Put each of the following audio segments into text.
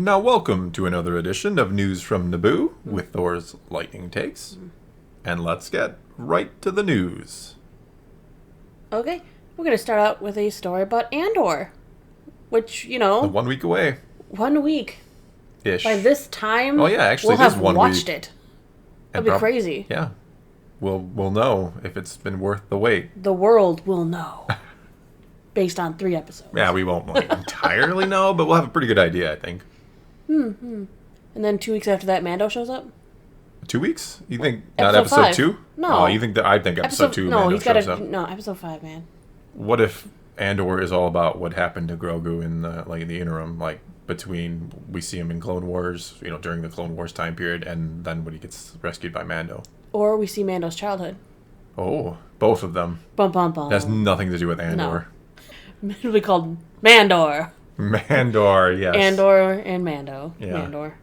Now, welcome to another edition of News from Naboo with Thor's Lightning Takes. And let's get right to the news. Okay, we're going to start out with a story about Andor, which, you know... 1 week away. 1 week. Ish. By this time, oh, yeah, actually, we'll it is have 1 watched week. it. That'll be crazy. Yeah. We'll know if it's been worth the wait. The world will know. Based on 3 episodes. Yeah, we won't entirely know, but we'll have a pretty good idea, I think. And then 2 weeks after that, Mando shows up? 2 weeks? You think not Episode episode 5. 2? No. Oh, you think that I think episode 2 No, Mando he's got shows up. No, episode 5, man. What if Andor is all about what happened to Grogu in the interim, between we see him in Clone Wars, during the Clone Wars time period, and then when he gets rescued by Mando? Or we see Mando's childhood. Oh, both of them. Bum, bum, bum. That has nothing to do with Andor. No. It'll be called Mandor. Mandor, yes. Andor and Mando. Yeah. Mandor.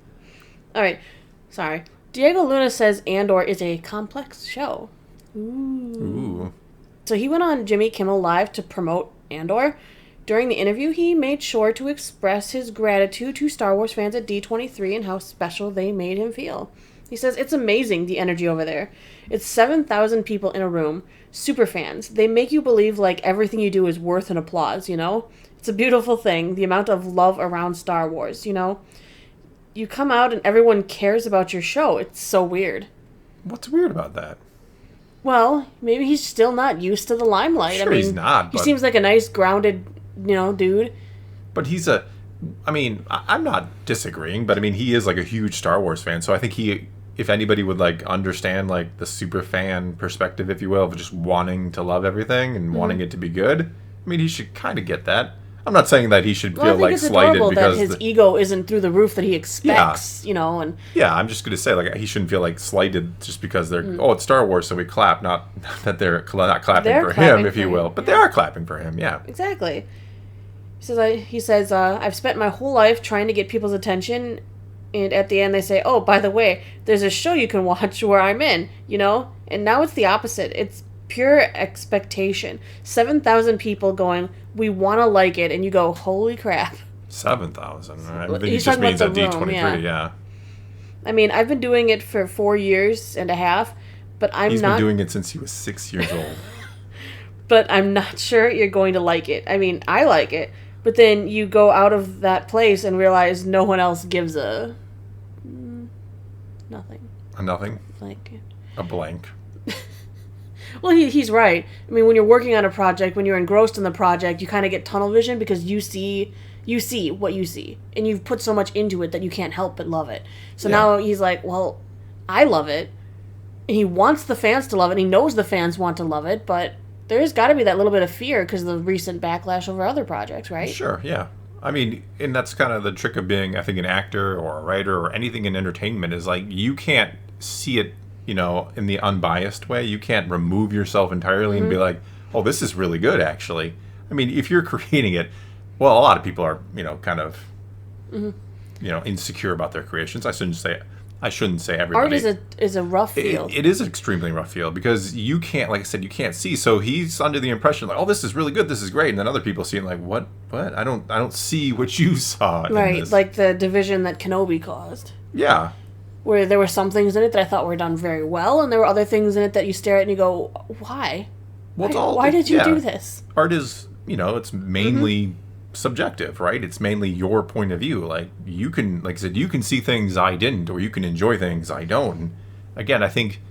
All right. Sorry. Diego Luna says Andor is a complex show. Ooh. So he went on Jimmy Kimmel Live to promote Andor. During the interview, he made sure to express his gratitude to Star Wars fans at D23 and how special they made him feel. He says, "It's amazing, the energy over there. It's 7,000 people in a room. Super fans. They make you believe like everything you do is worth an applause, you know? It's a beautiful thing, the amount of love around Star Wars, you know? You come out and everyone cares about your show. It's so weird." What's weird about that? Well, maybe he's still not used to the limelight. Sure, he's not. He seems like a nice, grounded, dude. But I'm not disagreeing, but he is a huge Star Wars fan, so I think if anybody would understand the super fan perspective, if you will, of just wanting to love everything and wanting it to be good, he should kind of get that. I'm not saying that he should feel I think it's slighted adorable because that his ego isn't through the roof that he expects, and yeah, I'm just gonna say he shouldn't feel slighted just because they're it's Star Wars, so we clap. Not that they're not clapping for him, if you will, but they are clapping for him. Yeah, exactly. He says, I've spent my whole life trying to get people's attention, and at the end they say, "Oh, by the way, there's a show you can watch where I'm in," And now it's the opposite. It's pure expectation. 7,000 people going, "We want to like it," and you go, "Holy crap." 7,000. I think He's it just talking means about at the D23, room, yeah. I've been doing it for 4 years and a half, but He's been doing it since he was 6 years old. But I'm not sure you're going to like it. I like it. But then you go out of that place and realize no one else gives a... nothing. A nothing? Like... A blank. Well, he's right. When you're working on a project, when you're engrossed in the project, you kind of get tunnel vision because you see what you see. And you've put so much into it that you can't help but love it. So now he's like, well, I love it. And he wants the fans to love it. And he knows the fans want to love it, but... There's got to be that little bit of fear because of the recent backlash over other projects, right? Sure, yeah. And that's kind of the trick of being, I think, an actor or a writer or anything in entertainment is you can't see it, in the unbiased way. You can't remove yourself entirely and be like, oh, this is really good, actually. If you're creating it, well, a lot of people are, kind of, insecure about their creations. I shouldn't say everybody. Art is a rough field. It is an extremely rough field because you can't, like I said, you can't see. So he's under the impression oh, this is really good, this is great, and then other people see it what? I don't see what you saw. Right, like the division that Kenobi caused. Yeah. Where there were some things in it that I thought were done very well, and there were other things in it that you stare at and you go, why? Well, why did you do this? Art is, it's mainly subjective, right? It's mainly your point of view. You can, like I said, you can see things I didn't, or you can enjoy things I don't. And again, I think,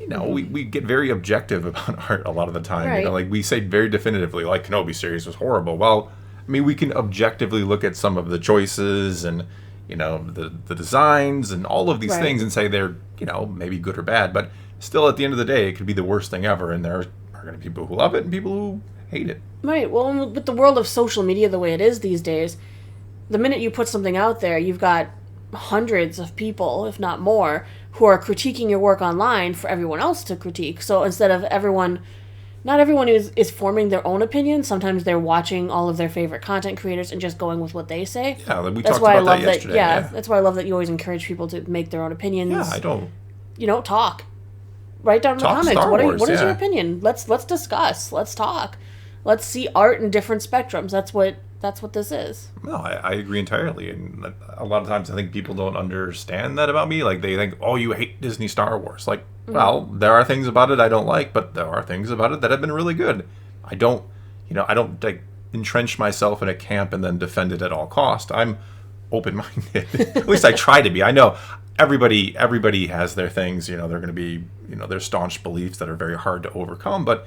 we get very objective about art a lot of the time. Right. We say very definitively, Kenobi series was horrible. Well, we can objectively look at some of the choices and, the designs and all of these things and say they're, maybe good or bad, but still at the end of the day, it could be the worst thing ever. And there are going to be people who love it and people who hate it. Right. Well, with the world of social media the way it is these days, the minute you put something out there, you've got hundreds of people, if not more, who are critiquing your work online for everyone else to critique. So instead of not everyone is forming their own opinion. Sometimes they're watching all of their favorite content creators and just going with what they say. Yeah, we talked about that yesterday. That's why I love that you always encourage people to make their own opinions. Yeah, I don't... talk. Write down in the comments. Star Wars, what is your opinion? Let's discuss. Let's talk. Let's see art in different spectrums. That's what that's what this is. No, I agree entirely. And a lot of times I think people don't understand that about me. Like, they think, oh, you hate Disney Star Wars. Like, well, there are things about it I don't like, but there are things about it that have been really good. I don't like entrench myself in a camp and then defend it at all cost. I'm open-minded. At least I try to be. I know everybody has their things. They're going to be, their staunch beliefs that are very hard to overcome. But,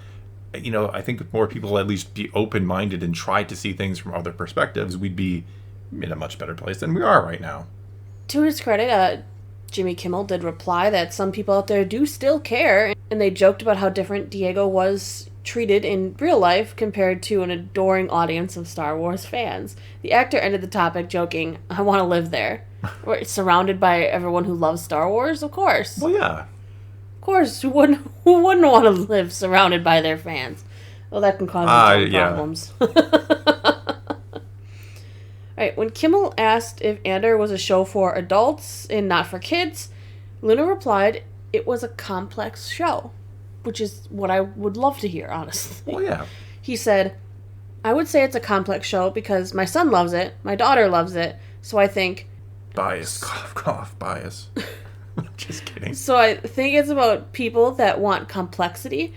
I think if more people at least be open-minded and try to see things from other perspectives, we'd be in a much better place than we are right now. To his credit, Jimmy Kimmel did reply that some people out there do still care, and they joked about how different Diego was treated in real life compared to an adoring audience of Star Wars fans. The actor ended the topic joking, "I want to live there." We're surrounded by everyone who loves Star Wars, of course. Well, yeah. Of course, who wouldn't want to live surrounded by their fans? Well, that can cause problems. Alright, when Kimmel asked if Andor was a show for adults and not for kids, Luna replied, it was a complex show. Which is what I would love to hear, honestly. Well, yeah. He said, I would say it's a complex show because my son loves it, my daughter loves it, so I think... Bias. Cough, cough, bias. Just kidding. So I think it's about people that want complexity.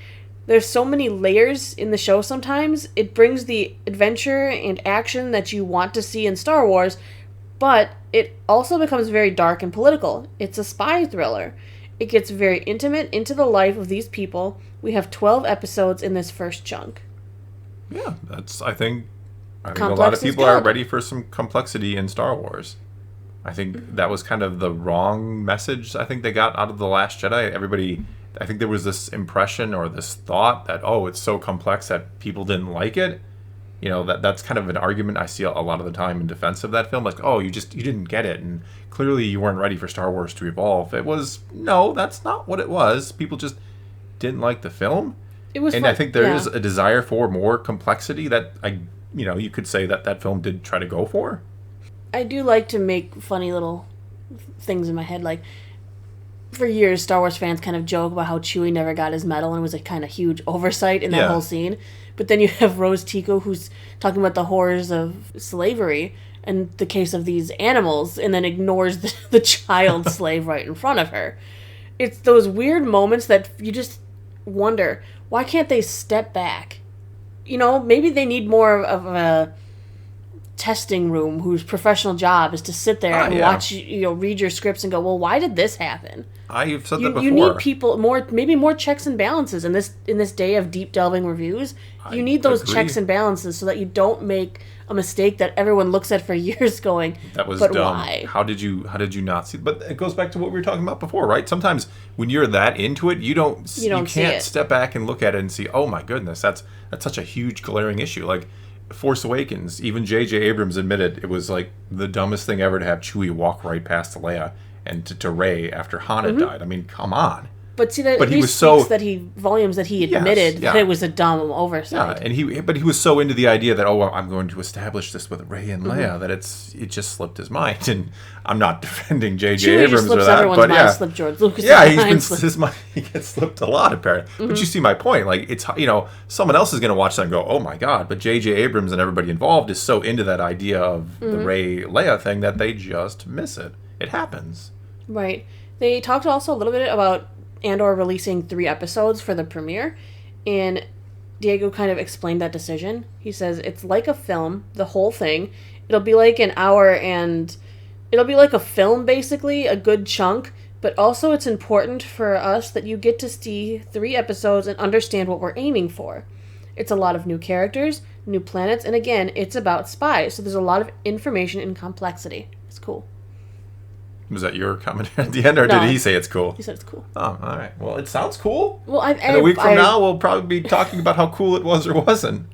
There's so many layers in the show sometimes. It brings the adventure and action that you want to see in Star Wars, but it also becomes very dark and political. It's a spy thriller. It gets very intimate into the life of these people. We have 12 episodes in this first chunk. Yeah, I think a lot of people are ready for some complexity in Star Wars. I think that was kind of the wrong message I think they got out of The Last Jedi. I think there was this impression or this thought that, oh, it's so complex that people didn't like it. That's kind of an argument I see a lot of the time in defense of that film. Like, oh, you didn't get it, and clearly you weren't ready for Star Wars to evolve. No, that's not what it was. People just didn't like the film. It was, and I think there is a desire for more complexity that you could say that film did try to go for. I do like to make funny little things in my head, like, for years, Star Wars fans kind of joke about how Chewie never got his medal, and it was a kind of huge oversight in that whole scene. But then you have Rose Tico, who's talking about the horrors of slavery and the case of these animals, and then ignores the child slave right in front of her. It's those weird moments that you just wonder, why can't they step back? Maybe they need more of a testing room whose professional job is to sit there and watch, read your scripts and go, well, why did this happen? I've said that before. You need people maybe more checks and balances in this day of deep delving reviews. You need those checks and balances so that you don't make a mistake that everyone looks at for years going, that was but dumb. Why? How did you not see? But it goes back to what we were talking about before, right? Sometimes when you're that into it, you can't step back and look at it and see, oh my goodness, that's such a huge glaring issue. Like Force Awakens, even J.J. Abrams admitted it was like the dumbest thing ever to have Chewie walk right past Leia and to Rey after Han had died. I mean, come on. But see, that he was so volumes that he admitted that it was a dumb oversight. Yeah, but he was so into the idea that, oh, well, I'm going to establish this with Rey and Leia that it just slipped his mind. And I'm not defending J.J. Abrams or that, but yeah, slipped George Lucas. Yeah, his mind gets slipped a lot apparently. But you see my point. Like, it's someone else is going to watch that and go, oh my god. But J.J. Abrams and everybody involved is so into that idea of the Rey Leia thing that they just miss it. It happens. Right. They talked also a little bit about Andor releasing 3 episodes for the premiere, and Diego kind of explained that decision. He says, it's like a film, the whole thing. It'll be like an hour, and it'll be like a film, basically, a good chunk, but also it's important for us that you get to see 3 episodes and understand what we're aiming for. It's a lot of new characters, new planets, and again, it's about spies, so there's a lot of information and complexity. It's cool. Was that your comment at the end, or did he say it's cool? He said it's cool. Oh, all right. Well, it sounds cool. Well, and a week from now, we'll probably be talking about how cool it was or wasn't.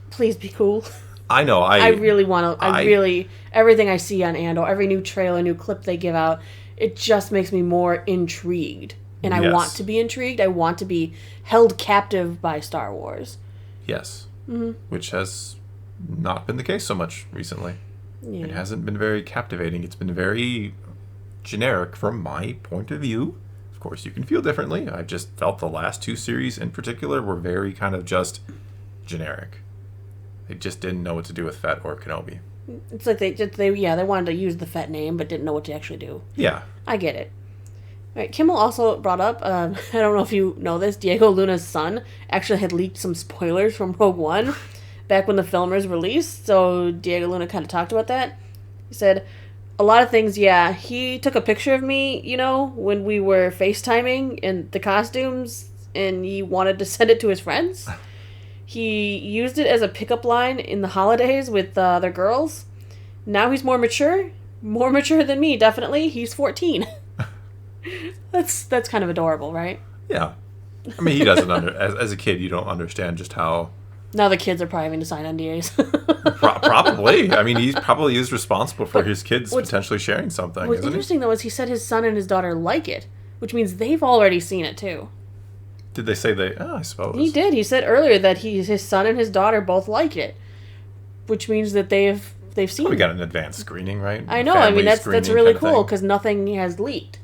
Please be cool. I know. I really want to. Everything I see on Andor, every new trailer, new clip they give out, it just makes me more intrigued. And I want to be intrigued. I want to be held captive by Star Wars. Yes. Mm-hmm. Which has not been the case so much recently. Yeah. It hasn't been very captivating. It's been very generic from my point of view. Of course, you can feel differently. I've just felt the last 2 series in particular were very kind of just generic. They just didn't know what to do with Fett or Kenobi. It's like they wanted to use the Fett name, but didn't know what to actually do. Yeah. I get it. All right, Kimmel also brought up, I don't know if you know this, Diego Luna's son actually had leaked some spoilers from Rogue One back when the film was released, so Diego Luna kind of talked about that. He said, a lot of things, yeah, he took a picture of me, when we were FaceTiming in the costumes, and he wanted to send it to his friends. He used it as a pickup line in the holidays with other girls. Now he's more mature than me, definitely. He's 14. That's kind of adorable, right? Yeah. I mean, he doesn't as a kid, you don't understand just how... Now the kids are probably having to sign NDAs. Probably. I mean, he probably is responsible for his kids potentially sharing something, what's isn't interesting, though, is he said his son and his daughter like it, which means they've already seen it, too. Did they say they... Oh, I suppose. He did. He said earlier that his son and his daughter both like it, which means that they've seen it. We got an advanced screening, right? I know. I mean, that's really cool, because nothing has leaked.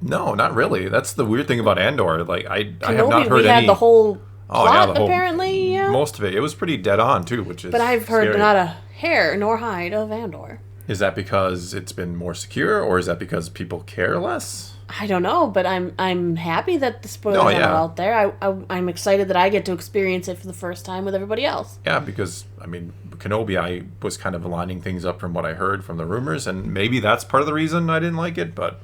No, not really. That's the weird thing about Andor. Like, I have not heard we had any... the whole plot, the whole, apparently, yeah. Most of it. It was pretty dead on, too, which is But I've heard scary. not a hair nor hide of Andor. Is that because it's been more secure, or is that because people care less? I don't know, but I'm happy that the spoilers are out there. I'm excited that I get to experience it for the first time with everybody else. Yeah, because, I mean, Kenobi, I was kind of lining things up from what I heard from the rumors, and maybe that's part of the reason I didn't like it, but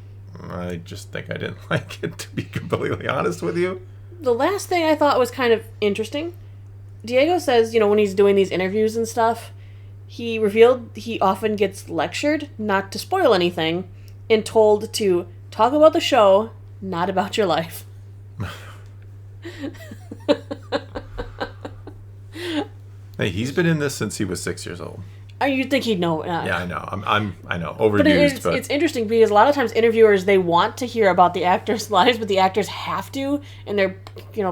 I just think I didn't like it, to be completely honest with you. The last thing I thought was kind of interesting, Diego says, when he's doing these interviews and stuff, he revealed he often gets lectured not to spoil anything and told to talk about the show, not about your life. Hey, he's been in this since he was 6 years old. You'd think he'd know. Yeah, I know. I know. Overused, but it's interesting because a lot of times interviewers, they want to hear about the actors' lives, but the actors have to, and they're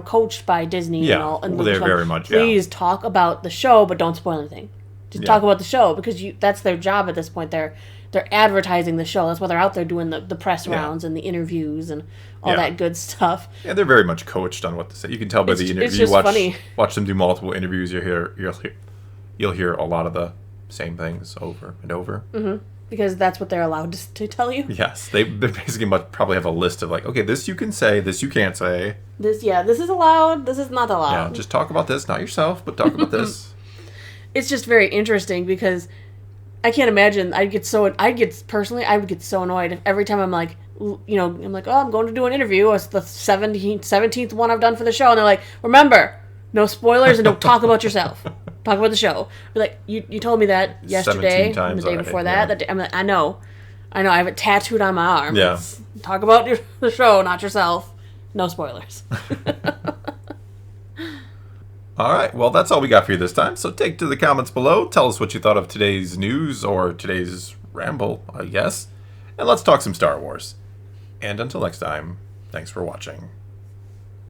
coached by Disney and all. And they're very much. Please talk about the show, but don't spoil anything. Just talk about the show because that's their job at this point. They're advertising the show. That's why they're out there doing the press rounds and the interviews and all that good stuff. Yeah, they're very much coached on what to say. You can tell by the interview. It's just funny. Watch them do multiple interviews. You'll hear a lot of the same things over and over. Mm-hmm. Because that's what they're allowed to tell you. Yes, they basically probably have a list of like, okay, this you can say, this you can't say. This is allowed, this is not allowed. Yeah, just talk about this, not yourself, but talk about this. It's just very interesting because I can't imagine. I would get so annoyed if every time I'm like, I'm like, oh, I'm going to do an interview. It's the 17th one I've done for the show, and they're like, remember, no spoilers and don't talk about yourself. Talk about the show. Be like, you told me that yesterday, and the day before that. I'm like, I know. I have it tattooed on my arm. Yeah. Talk about the show, not yourself. No spoilers. All right, well, that's all we got for you this time. So take to the comments below. Tell us what you thought of today's news or today's ramble, I guess. And let's talk some Star Wars. And until next time, thanks for watching.